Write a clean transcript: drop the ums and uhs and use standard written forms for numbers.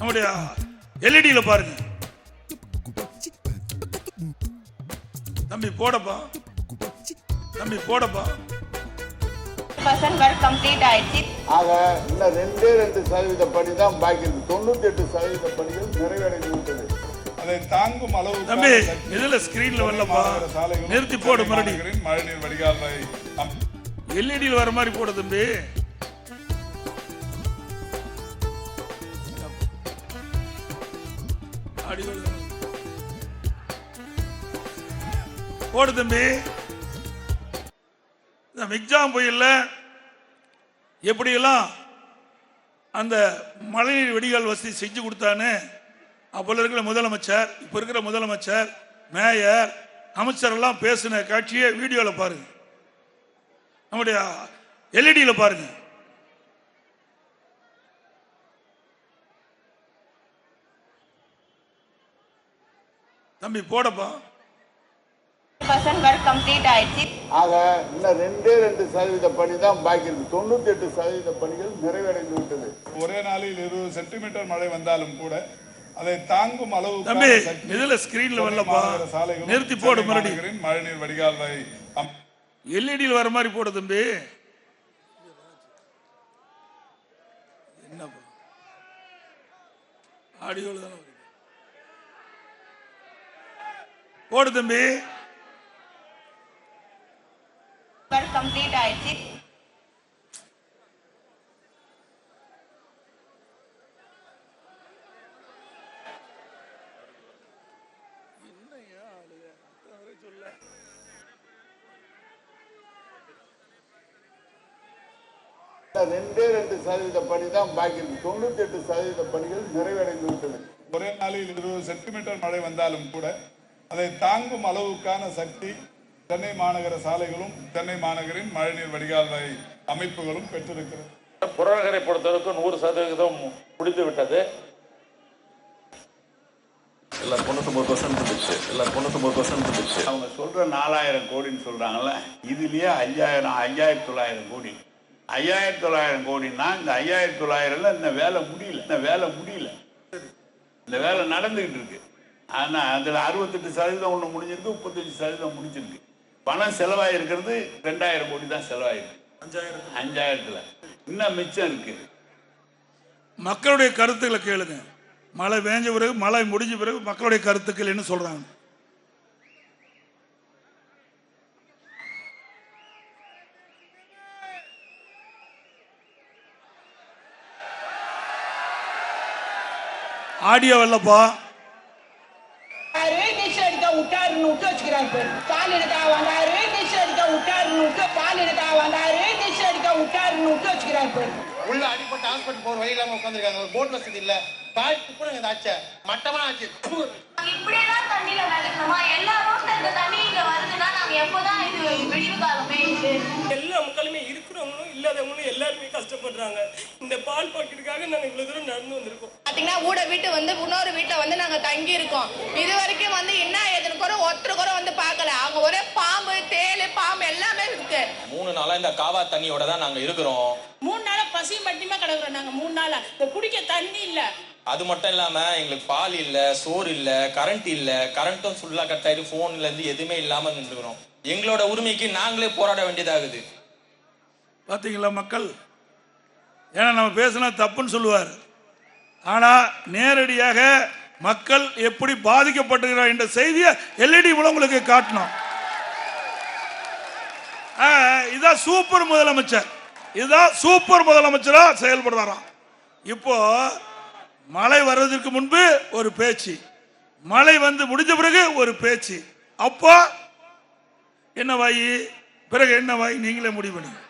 நம்முடைய எல்இடியில பாருங்க. தம்பி போடப்பா, தம்பி போடப்பா. கம்ப்ளீட் ஆயிடுச்சு. ஆக இன்னும் 2% பணி தான் பாக்கி இருக்கு. 98% பணிகள் நிறைவடைந்து விட்டது. அதை தாங்கும் அளவு தம்பி இதுல ஸ்கிரீன்ல வரலப்பா, நிறுத்தி போடு. மறுபடியும் மழைநீர் வடிகாலை எல்இடியில் வர மாதிரி போடு தம்பி. போடு தம்பி. எக்ஸாம் புயல்ல எப்படியெல்லாம் அந்த மழைநீர் வடிகால் வசதி செஞ்சு கொடுத்தான்னு அப்போ இருக்கிற முதலமைச்சர், இப்போ இருக்கிற முதலமைச்சர், மேயர், அமைச்சர் எல்லாம் பேசின காட்சியை வீடியோவில் பாருங்க, நம்முடைய எல்இடியில் பாருங்க. தம்பி போடப்பா. கம்ப்ளீட் ஆயிடுச்சு. ஆக இன்னும் 2% பணி தான் பாக்கி இருக்கு. 98% பணிகள் நிறைவடைந்து விட்டது. ஒரே நாளில் 20 சென்டிமீட்டர் மழை வந்தாலும் கூட அதை தாங்கும் அளவு தம்பி இதுல ஸ்கிரீன்ல வரலப்பா, நிறுத்தி போடு. மறுபடியும் மழைநீர் வடிகாலை எல்இடியில் வர மாதிரி போடு தம்பி. என்னப்பா ஆடியோல தானே போடு தம்பி. கம்ப்ளீட் ஆயிடுச்சு. இன்னும் 2% பணி தான் பாக்கி இருக்கு. 98% பணிகள் நிறைவடைந்து விட்டது. ஒரே நாளில் 20 சென்டிமீட்டர் மழை வந்தாலும் கூட அதை தாங்கும் அளவுக்கான சக்தி சென்னை மாநகர சாலைகளும் சென்னை மாநகரின் மழைநீர் வடிகால் அமைப்புகளும் பெற்றிருக்கிறது. புறநகரை பொறுத்தவரைக்கும் 100% முடித்து விட்டது. எல்லாம் 99% இருந்துச்சு. எல்லாம் 99% இருந்துச்சு. அவங்க சொல்ற 4000 கோடின்னு சொல்றாங்கல்ல, இதுலயே 5900 கோடி. 5900 கோடினா இந்த 5900ல இந்த வேலை முடியல. இந்த வேலை நடந்துகிட்டு இருக்கு. ஆனா அதுல 68% ஒண்ணு முடிஞ்சிருக்கு, 35% முடிஞ்சிருக்கு. பணம் செலவாயிருக்கிறது 2000 கோடி தான் செலவாயிருக்கு. 5000த்துல இன்னும் மிச்சம் இருக்கு. மக்களுடைய கருத்துக்களை கேளுங்க. மழை வேஞ்ச பிறகு, மழை முடிஞ்ச பிறகு மக்களுடைய கருத்துக்கள் என்ன சொல்றாங்க. ஆடியோ வரலப்பா. விட்டாருன்னு விட்டு வச்சுக்கிறாரு. காலிடுக்கா வந்தாரு, டிஷ் அடிக்க விட்டாருன்னு விட்டு, காலிடுக்கா வந்தாரு, டிஷ் அடிக்க விட்டாருன்னு விட்டு வச்சுக்கிறாரு. உள்ள அடிப்பட்டு ஹாஸ்பிட்டல் போற வழி இல்லாம உட்காந்துருக்காங்க. போட் வசதி இல்ல. கால் துப்புனங்க இந்த ஆச்சு மட்டமா ஆச்சு. இப்படியெல்லாம் தண்ணியில விளக்கணுமா? எல்லா ரோட்ல இருக்க தண்ணி இங்க வருதுன்னா நாங்க எப்போதான் இது விடிவு காலமே? எல்லா மக்களுமே இருக்கிறவங்களும் இல்லாதவங்களும் எல்லாருமே கஷ்டப்படுறாங்க. இந்த பால் பாக்கெட்டுக்காக நாங்க இவ்வளவு தூரம் நடந்து வந்திருக்கோம். பாத்தீங்கன்னா ஊட வீட்டு வந்து இன்னொரு வீட்டுல வந்து நாங்க தங்கி இருக்கோம். இது வரைக்கும் வந்து என்ன ஏதுன்னு கூட ஒருத்தர் கூட வந்து பாக்கல. அவங்க ஒரே பாம்பு, தேளு, பாம்பு எல்லாமே இருக்கு. 3 நாளா இந்த காவா தண்ணியோட தான் நாங்க இருக்கிறோம். 3 நாளா பசி மட்டுமா கிடக்குறோம் நாங்க. 3 நாளா இந்த குடிக்க தண்ணி இல்ல. அது மட்டும் இல்லாம எங்களுக்கு பால் இல்ல, சோறு இல்ல, கரண்ட் இல்ல. கரண்ட்டும் ஃபுல்லா கட் ஆயிட்டு போன்ல இருந்து எதுவுமே இல்லாம நின்றுக்கிறோம். எங்களோட உரிமைக்கு நாங்களே போராட வேண்டியதாகுது. பாத்தீங்களா மக்கள்? ஏன்னா நம்ம பேசினா தப்புன்னு சொல்லுவார். ஆனா நேரடியாக மக்கள் எப்படி பாதிக்கப்பட்டிருக்கிறார் என்ற செய்தியை எல்இடி மூலம் உங்களுக்கு காட்டணும். இதான் சூப்பர் முதலமைச்சர். இதுதான் சூப்பர் முதலமைச்சரா செயல்படுறாராம். இப்போ மழை வர்றதுக்கு முன்பு ஒரு பேச்சு, மழை வந்து முடிஞ்ச பிறகு ஒரு பேச்சு. அப்போ என்ன வாயி, பிறகு என்ன வாயி, நீங்களே முடிவு பண்ணுங்க.